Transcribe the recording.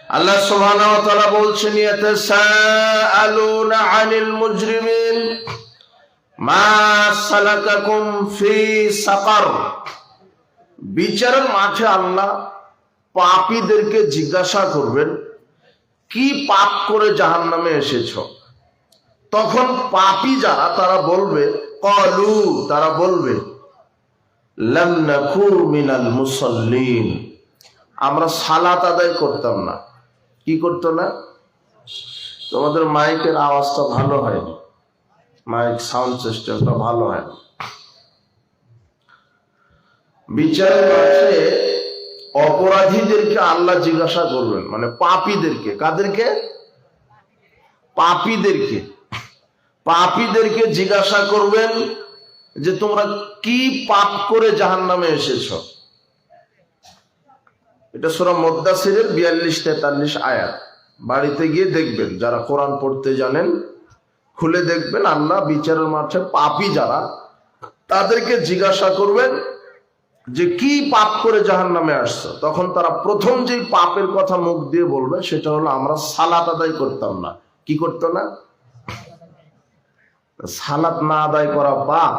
আল্লাহ সুবহানাহু ওয়া তাআলা বলছেন ইয়াতাসাআলুনা আনিল মুজরিমিন মা সালাকাকুম ফি সাকার। বিচারের মাঠে আল্লাহ পাপীদেরকে জিজ্ঞাসা করবেন, কি পাপ করে জাহান্নামে এসেছো? তখন পাপী যারা তারা বলবে, ক্বালু, তারা বলবে লাম নাকু মিনাল মুসাল্লিন, আমরা সালাত আদায় করতাম না। কি করতো না? তোমাদের মাইকের আওয়াজটা ভালো হয়নি, মাইক সাউন্ড সিস্টেমটা ভালো হয়। বিচারের মাঠে অপরাধীদেরকে আল্লাহ জিজ্ঞাসা করবেন, মানে পাপীদেরকে। কাদেরকে? পাপীদেরকে। পাপীদেরকে জিজ্ঞাসা করবেন যে তোমরা কি পাপ করে জাহান্নামে এসেছো। এটা সূরা মুদ্দাসিরের 42-43 আয়াত। বাড়িতে গিয়ে দেখবেন, যারা কোরআন পড়তে জানেন খুলে দেখবেন। আল্লাহ বিচারের মাঠে পাপী যারা তাদেরকে জিজ্ঞাসা করবেন যে কি পাপ করে জাহান্নামে আসছো। তখন তারা প্রথম যে পাপের কথা মুখ দিয়ে বলবে সেটা হলো আমরা সালাত আদায় করতাম না। কি করতো না? সালাত না আদায় করা পাপ।